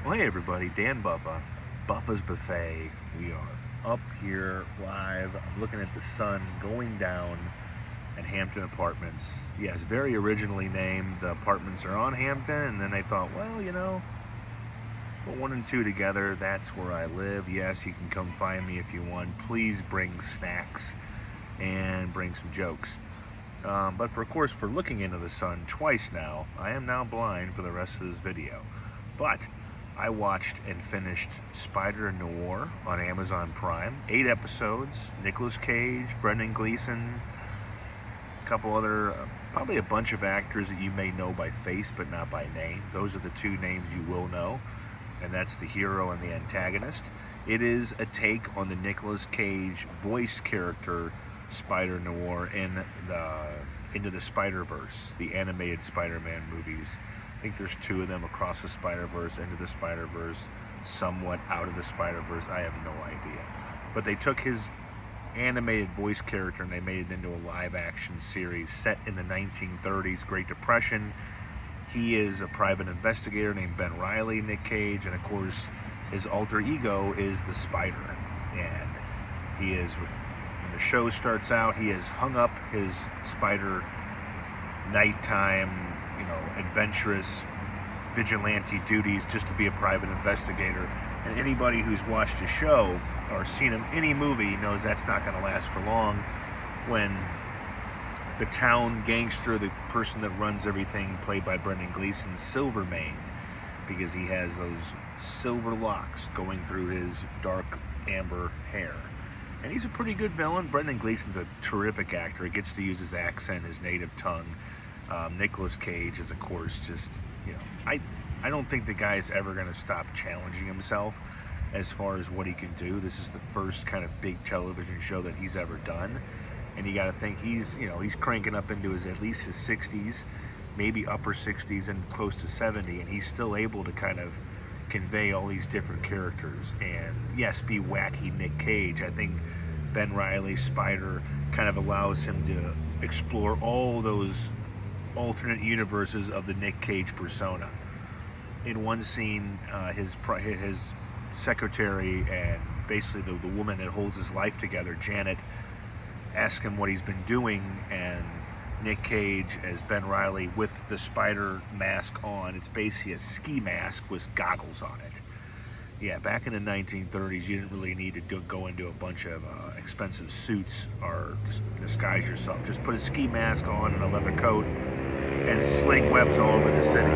Well, hey everybody, Dan Buffa, Buffa's Buffet. We are up here live. I'm looking at the sun going down at Hampton Apartments. Yes, very originally named. The apartments are on Hampton, and then they thought, well, put one and two together. That's where I live. Yes, you can come find me if you want. Please bring snacks and bring some jokes. But of course, for looking into the sun twice now, I am now blind for the rest of this video. But I watched and finished Spider-Noir on Amazon Prime. 8 episodes. Nicolas Cage, Brendan Gleeson, a couple other, probably a bunch of actors that you may know by face but not by name. Those are the two names you will know, and that's the hero and the antagonist. It is a take on the Nicolas Cage voice character Spider-Noir into the Spider-Verse, the animated Spider-Man movies. I think there's 2 of them: Across the Spider-Verse, Into the Spider-Verse, somewhat Out of the Spider-Verse. I have no idea. But they took his animated voice character and they made it into a live-action series set in the 1930s, Great Depression. He is a private investigator named Ben Reilly, Nick Cage, and of course his alter ego is the Spider. And he is, when the show starts out, he has hung up his Spider nighttime, adventurous vigilante duties just to be a private investigator. And anybody who's watched a show or seen him any movie knows that's not going to last for long when the town gangster, the person that runs everything, played by Brendan Gleeson, Silvermane, because he has those silver locks going through his dark amber hair. And he's a pretty good villain. Brendan Gleeson's a terrific actor. He gets to use his accent, his native tongue. Nicolas Cage is, of course, just, I don't think the guy's ever going to stop challenging himself as far as what he can do. This is the first kind of big television show that he's ever done. And you got to think he's cranking up into at least his 60s, maybe upper 60s and close to 70, and he's still able to kind of convey all these different characters and, yes, be wacky Nick Cage. I think Ben Reilly's Spider kind of allows him to explore all those alternate universes of the Nick Cage persona. In one scene, his secretary and basically the woman that holds his life together, Janet, asks him what he's been doing, and Nick Cage as Ben Reilly with the Spider mask on. It's basically a ski mask with goggles on it. Yeah, back in the 1930s, you didn't really need to go into a bunch of expensive suits or just disguise yourself. Just put a ski mask on and a leather coat and sling webs all over the city.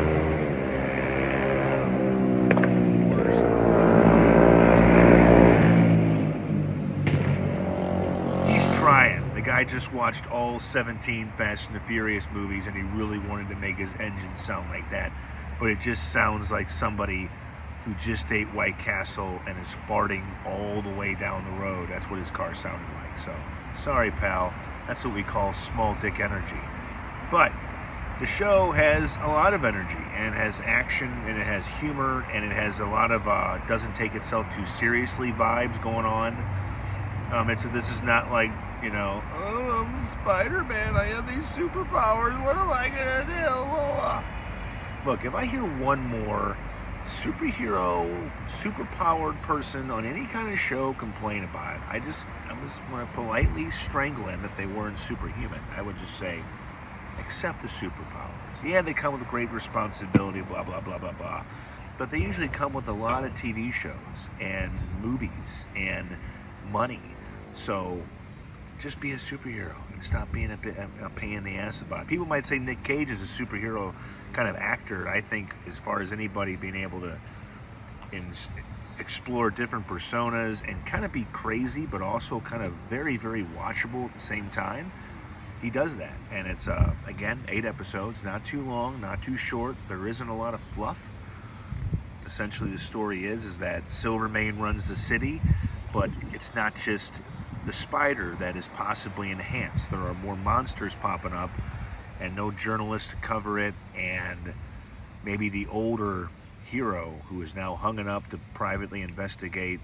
He's trying. The guy just watched all 17 Fast and the Furious movies and he really wanted to make his engine sound like that. But it just sounds like somebody who just ate White Castle and is farting all the way down the road. That's what his car sounded like. So, sorry, pal. That's what we call small dick energy. But the show has a lot of energy, and it has action, and it has humor, and it has a lot of doesn't take itself too seriously vibes going on. This is not like, oh, I'm Spider-Man, I have these superpowers, what am I gonna do? Look, if I hear one more superhero, superpowered person on any kind of show complain about it, I just want to politely strangle him if they weren't superhuman. I would just say, accept the superpowers. Yeah, they come with great responsibility, blah, blah, blah, blah, blah. But they usually come with a lot of TV shows and movies and money. So just be a superhero and stop being a pain in the ass about it. People might say Nick Cage is a superhero kind of actor. I think as far as anybody being able to explore different personas and kind of be crazy, but also kind of very, very watchable at the same time, he does that. And it's, again, 8 episodes, not too long, not too short. There isn't a lot of fluff. Essentially, the story is that Silvermane runs the city, but it's not just the Spider that is possibly enhanced. There are more monsters popping up and no journalists to cover it, and maybe the older hero who is now hung up to privately investigate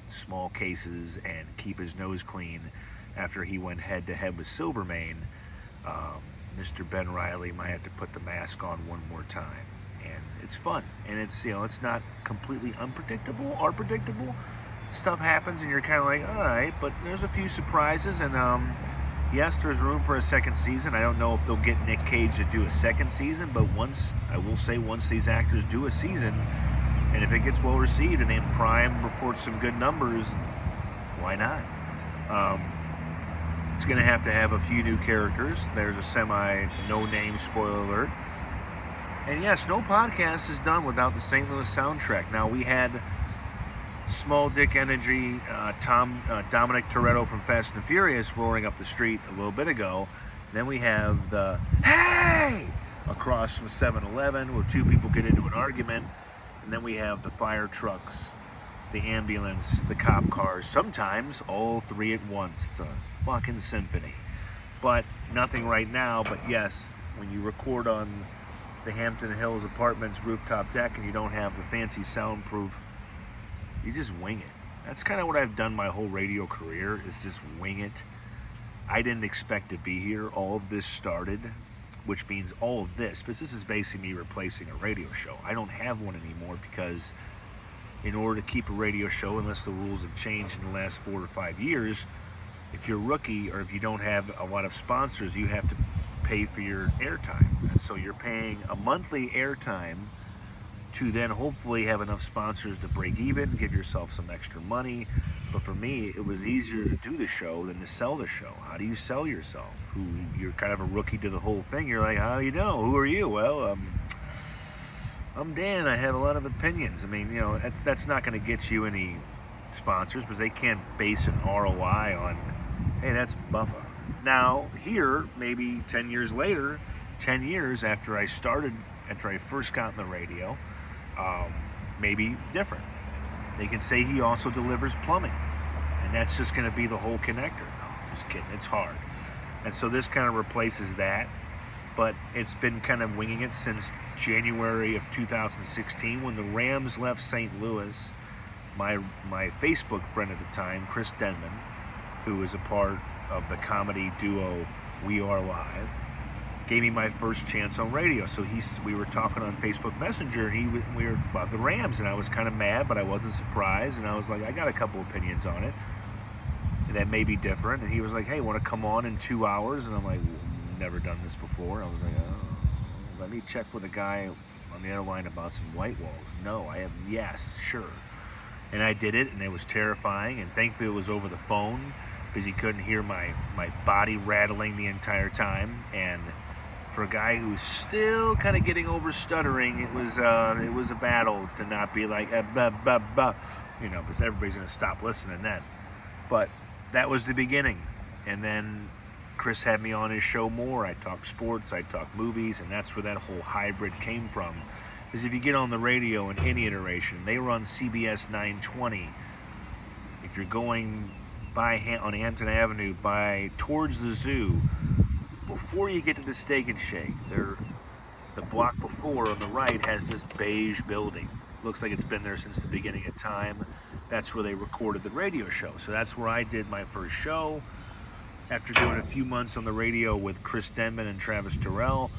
small cases and keep his nose clean after he went head-to-head with Silvermane. Mr. Ben Reilly might have to put the mask on one more time. and it's fun, and it's, you know, it's not completely unpredictable or predictable. Stuff happens and you're kind of like, all right, but there's a few surprises, and yes, there's room for a second season. I don't know if they'll get Nick Cage to do a second season, but once these actors do a season, and if it gets well received and then Prime reports some good numbers, why not? It's going to have a few new characters. There's a no-name, spoiler alert. And yes, no podcast is done without the St. Louis soundtrack. Now, we had Small Dick Energy, Dominic Toretto from Fast and Furious roaring up the street a little bit ago. Then we have the "Hey!" across from 7-Eleven where two people get into an argument. And then we have the fire trucks, the ambulance, the cop cars, sometimes all three at once. It's a fucking symphony. But nothing right now, but yes, when you record on the Hampton Hills Apartments rooftop deck and you don't have the fancy soundproof, you just wing it. That's kind of what I've done my whole radio career, is just wing it. I didn't expect to be here. All of this started, which means all of this, but this is basically me replacing a radio show. I don't have one anymore because in order to keep a radio show, unless the rules have changed in the last 4 or 5 years, if you're a rookie or if you don't have a lot of sponsors, you have to pay for your airtime. And so you're paying a monthly airtime to then hopefully have enough sponsors to break even, give yourself some extra money. But for me, it was easier to do the show than to sell the show. How do you sell yourself? You're kind of a rookie to the whole thing. You're like, how you know? Who are you? Well, I'm Dan. I have a lot of opinions. I mean, you know, that's not going to get you any sponsors because they can't base an ROI on, hey, that's Buffa. Now, here, maybe 10 years later, 10 years after I first got in the radio, maybe different. They can say he also delivers plumbing, and that's just going to be the whole connector. No, just kidding. It's hard. And so this kind of replaces that, but it's been kind of winging it since January of 2016 when the Rams left St. Louis. My Facebook friend at the time, Chris Denman, who was a part of the comedy duo We Are Live, gave me my first chance on radio. So we were talking on Facebook Messenger, and we were about the Rams, and I was kind of mad, but I wasn't surprised, and I was like, I got a couple opinions on it that may be different. And he was like, hey, want to come on in 2 hours? And I'm like, never done this before. I was like, oh, let me check with a guy on the other line about some white walls. No, I have, yes, sure. And I did it, and it was terrifying, and thankfully it was over the phone because he couldn't hear my body rattling the entire time. And for a guy who's still kind of getting over stuttering, it was a battle to not be like, you know, because everybody's going to stop listening then. But that was the beginning. And then Chris had me on his show more. I talked sports, I talked movies, and that's where that whole hybrid came from. Because if you get on the radio in any iteration, they run CBS 920. If you're going on Hampton Avenue towards the zoo, before you get to the Steak and Shake, the block before on the right has this beige building. Looks like it's been there since the beginning of time. That's where they recorded the radio show. So that's where I did my first show. After doing a few months on the radio with Chris Denman and Travis Terrell,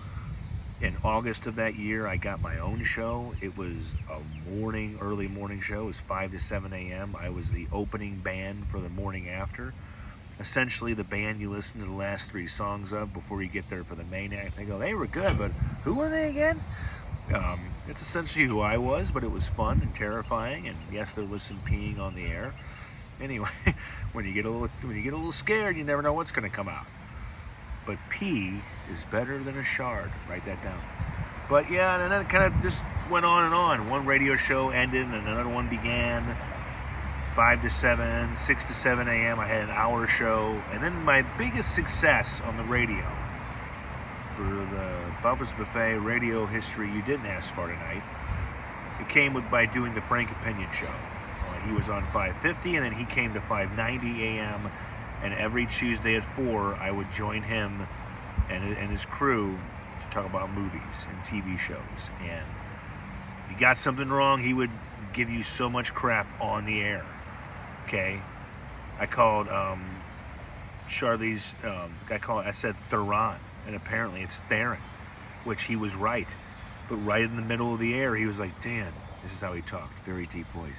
in August of that year, I got my own show. It was a early morning show. It was 5 to 7 a.m. I was the opening band for the morning after. Essentially the band you listen to the last 3 songs of before you get there for the main act. They go, they were good, but who were they again? It's essentially who I was, but it was fun and terrifying, and yes, there was some peeing on the air. Anyway, when you get a little scared, you never know what's going to come out. But pee is better than a shard. Write that down. But yeah, and then it kind of just went on and on. One radio show ended, and another one began. 5 to 7, 6 to 7 a.m. I had an hour show, and then my biggest success on the radio for the Bubba's Buffet radio history you didn't ask for tonight, it came by doing the Frank Opinion show. He was on 550, and then he came to 590 a.m., and every Tuesday at 4, I would join him and his crew to talk about movies and TV shows. And if you got something wrong, he would give you so much crap on the air. Okay? I called Charlie's, I said Theron, and apparently it's Theron, which he was right. But right in the middle of the air, he was like, Dan, this is how he talked, very deep voice.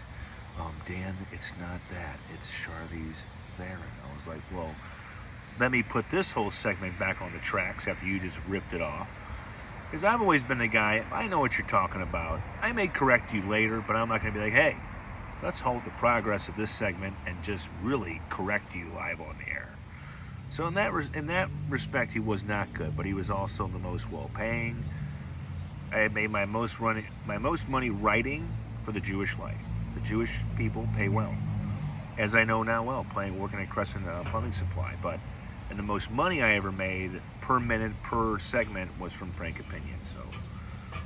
Dan, it's not that, it's Charlize Theron. I was like, well, let me put this whole segment back on the tracks after you just ripped it off. Because I've always been the guy, I know what you're talking about. I may correct you later, but I'm not going to be like, hey, let's halt the progress of this segment and just really correct you live on the air. So in that respect, he was not good, but he was also the most well-paying. I had made my most money writing for the Jewish life. The Jewish people pay well, as I know now well, working at Crescent Plumbing Supply. And the most money I ever made per minute, per segment, was from Frank Opinion. So,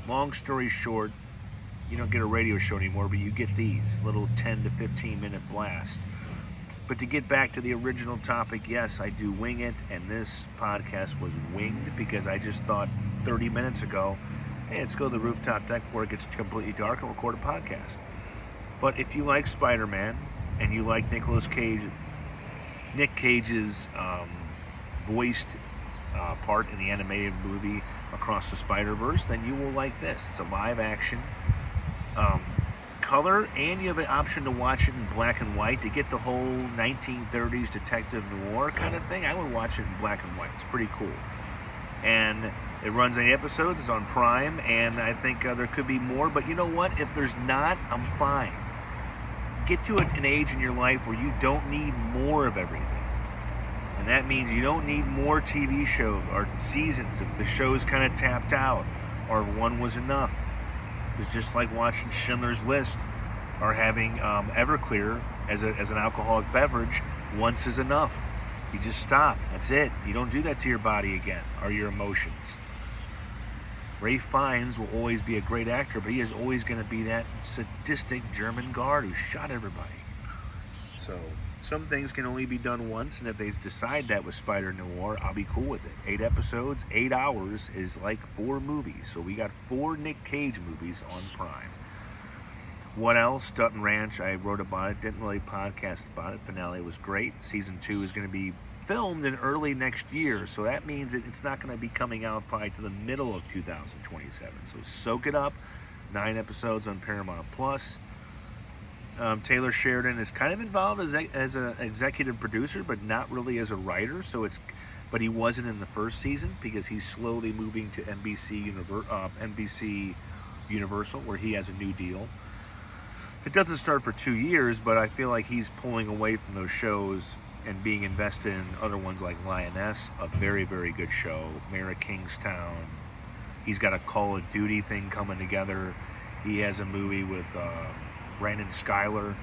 long story short, you don't get a radio show anymore, but you get these little 10 to 15 minute blasts. But to get back to the original topic, yes, I do wing it, and this podcast was winged because I just thought 30 minutes ago, hey, let's go to the rooftop deck before it gets completely dark and record a podcast. But if you like Spider-Man and you like Nick Cage's voiced part in the animated movie Across the Spider-Verse, then you will like this. It's a live action color, and you have an option to watch it in black and white to get the whole 1930s detective noir kind of thing. I would watch it in black and white. It's pretty cool. And it runs 8 episodes. It's on Prime, and I think there could be more. But you know what? If there's not, I'm fine. Get to an age in your life where you don't need more of everything. And that means you don't need more TV shows or seasons if the show's kind of tapped out or if one was enough. It's just like watching Schindler's List or having Everclear as an alcoholic beverage. Once is enough. You just stop. That's it. You don't do that to your body again or your emotions. Ralph Fiennes will always be a great actor, but he is always going to be that sadistic German guard who shot everybody. So some things can only be done once, and if they decide that with Spider-Noir, I'll be cool with it. 8 episodes, 8 hours is like 4 movies. So we got 4 Nick Cage movies on Prime. What else? Dutton Ranch, I wrote about it, didn't really podcast about it. Finale was great. Season 2 is going to be filmed in early next year, so that means it's not going to be coming out probably to the middle of 2027. So soak it up. 9 episodes on Paramount Plus. Taylor Sheridan is kind of involved as an executive producer, but not really as a writer. But he wasn't in the first season because he's slowly moving to NBC Universal, where he has a new deal. It doesn't start for 2 years, but I feel like he's pulling away from those shows and being invested in other ones like Lioness, a very, very good show. Mayor of Kingstown. He's got a Call of Duty thing coming together. He has a movie with Brandon Schuyler,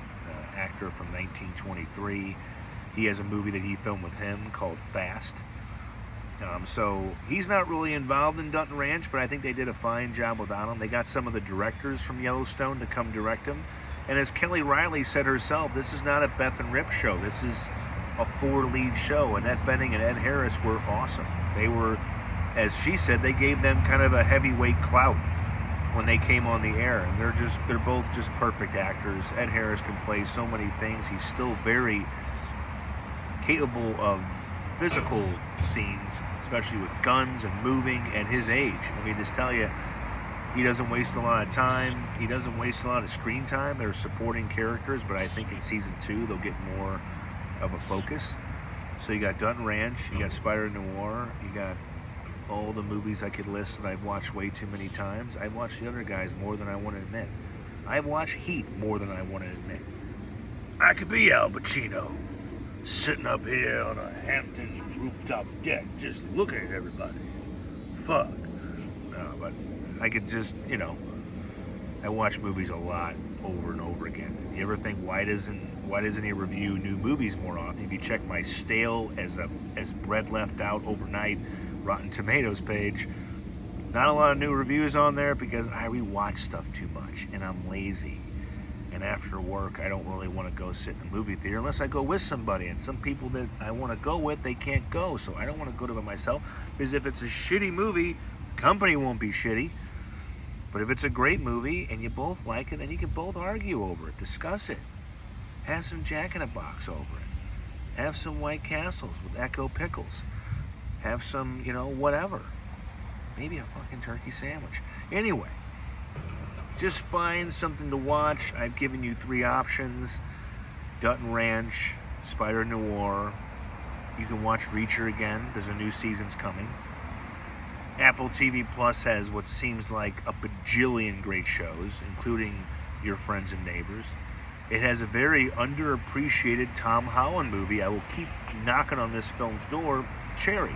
actor from 1923. He has a movie that he filmed with him called Fast. So he's not really involved in Dutton Ranch, but I think they did a fine job without him. They got some of the directors from Yellowstone to come direct him. And as Kelly Riley said herself, this is not a Beth and Rip show. This is a 4-lead show. Annette Bening and Ed Harris were awesome. They were, as she said, they gave them kind of a heavyweight clout when they came on the air. And they're both just perfect actors. Ed Harris can play so many things. He's still very capable of physical scenes, especially with guns and moving at his age. Let me just tell you, he doesn't waste a lot of time. He doesn't waste a lot of screen time. They're supporting characters, but I think in season 2 they'll get more of a focus. So you got Dutton Ranch, you got Spider-Noir, you got all the movies I could list that I've watched way too many times. I've watched the other guys more than I want to admit. I've watched Heat more than I want to admit. I could be Al Pacino, sitting up here on a Hamptons rooftop deck, just looking at everybody. Fuck. No, but I could just, I watch movies a lot over and over again. You ever think, why doesn't he review new movies more often? If you check my stale as bread left out overnight Rotten Tomatoes page, not a lot of new reviews on there because I rewatch stuff too much and I'm lazy. And after work, I don't really want to go sit in a movie theater unless I go with somebody. And some people that I want to go with, they can't go. So I don't want to go to it myself, because if it's a shitty movie, the company won't be shitty. But if it's a great movie and you both like it, then you can both argue over it, discuss it. Have some Jack in a Box over it. Have some White Castles with Echo pickles. Have some, whatever. Maybe a fucking turkey sandwich. Anyway, just find something to watch. I've given you 3 options: Dutton Ranch, Spider-Noir. You can watch Reacher again. There's a new season's coming. Apple TV Plus has what seems like a bajillion great shows, including Your Friends and Neighbors. It has a very underappreciated Tom Holland movie. I will keep knocking on this film's door, Cherry.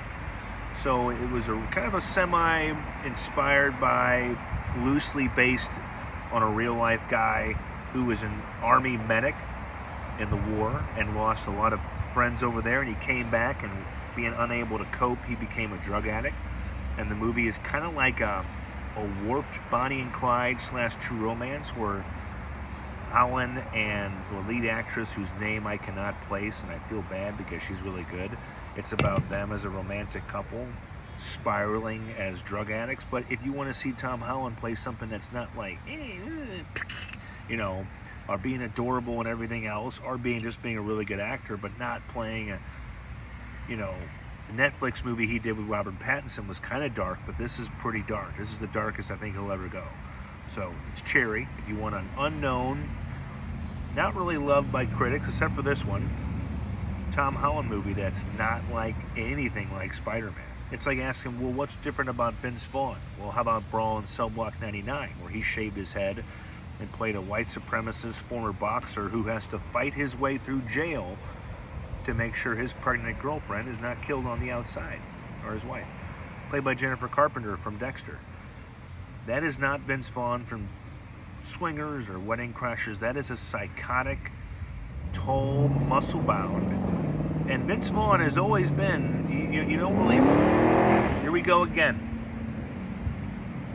So it was a kind of a semi-inspired by, loosely based on a real-life guy who was an army medic in the war and lost a lot of friends over there, and he came back, and being unable to cope, he became a drug addict. And the movie is kind of like a warped Bonnie and Clyde / True Romance, where Holland and the lead actress, whose name I cannot place, and I feel bad because she's really good, it's about them as a romantic couple spiraling as drug addicts. But if you want to see Tom Holland play something that's not like, or being adorable and everything else, or just being a really good actor, but not playing a, the Netflix movie he did with Robert Pattinson was kind of dark, but this is pretty dark. This is the darkest I think he'll ever go. So it's Cherry. If you want an unknown, not really loved by critics, except for this one, Tom Holland movie that's not like anything like Spider-Man. It's like asking, well, what's different about Vince Vaughn? Well, how about Brawl in Cell Block 99, where he shaved his head and played a white supremacist former boxer who has to fight his way through jail to make sure his pregnant girlfriend is not killed on the outside, or his wife, played by Jennifer Carpenter from Dexter. That is not Vince Vaughn from Swingers or Wedding Crashers. That is a psychotic, tall, muscle-bound, and Vince Vaughn has always been, you don't believe it. Here we go again.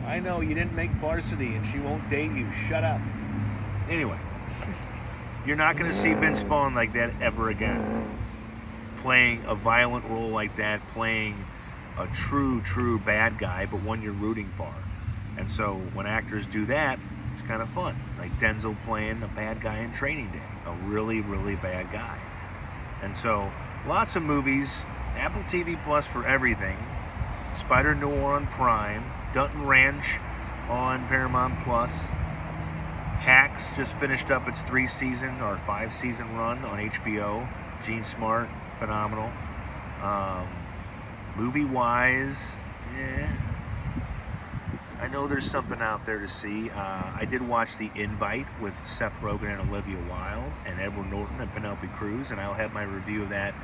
I know you didn't make varsity and she won't date you. Shut up. Anyway, you're not going to see Vince Vaughn like that ever again. Playing a violent role like that, playing a true bad guy, but one you're rooting for. And so when actors do that, it's kind of fun. Like Denzel playing a bad guy in Training Day, a really bad guy. And so lots of movies, Apple TV Plus for everything, Spider-Noir on Prime, Dutton Ranch on Paramount Plus, Hacks just finished up its 3-season or 5-season run on HBO. Gene Smart, phenomenal. Movie-wise, I know there's something out there to see. I did watch The Invite with Seth Rogen and Olivia Wilde and Edward Norton and Penelope Cruz, and I'll have my review of that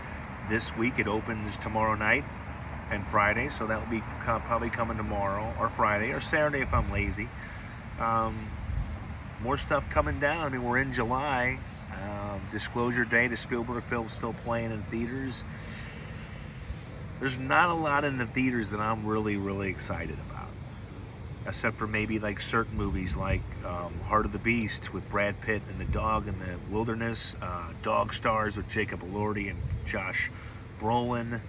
this week. It opens tomorrow night and Friday, so that will be probably coming tomorrow or Friday or Saturday if I'm lazy. More stuff coming down. I mean, we're in July. Disclosure Day, the Spielberg film's still playing in theaters. There's not a lot in the theaters that I'm really excited about, except for maybe like certain movies like Heart of the Beast with Brad Pitt and the dog in the wilderness, Dog Stars with Jacob Elordi and Josh Brolin.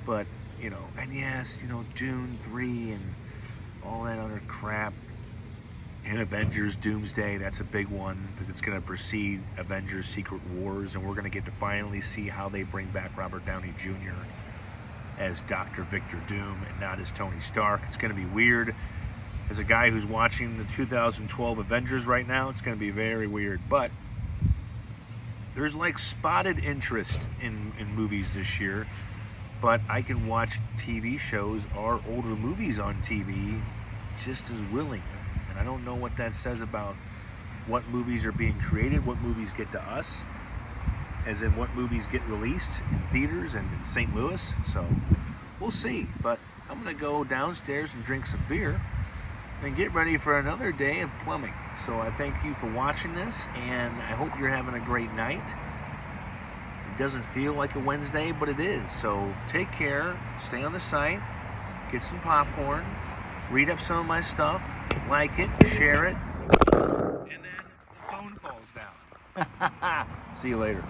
But, and yes, Dune 3 and all that other crap. And Avengers Doomsday, that's a big one, because it's going to precede Avengers Secret Wars, and we're going to get to finally see how they bring back Robert Downey Jr. as Dr. Victor Doom and not as Tony Stark. It's going to be weird. As a guy who's watching the 2012 Avengers right now, it's going to be very weird. But there's like spotted interest in movies this year, but I can watch TV shows or older movies on TV just as willingly. And I don't know what that says about what movies are being created, what movies get to us, as in what movies get released in theaters and in St. Louis. So we'll see. But I'm going to go downstairs and drink some beer and get ready for another day of plumbing. So I thank you for watching this, and I hope you're having a great night. It doesn't feel like a Wednesday, but it is. So take care, stay on the site, get some popcorn, read up some of my stuff, like it, share it, and then the phone falls down. See you later.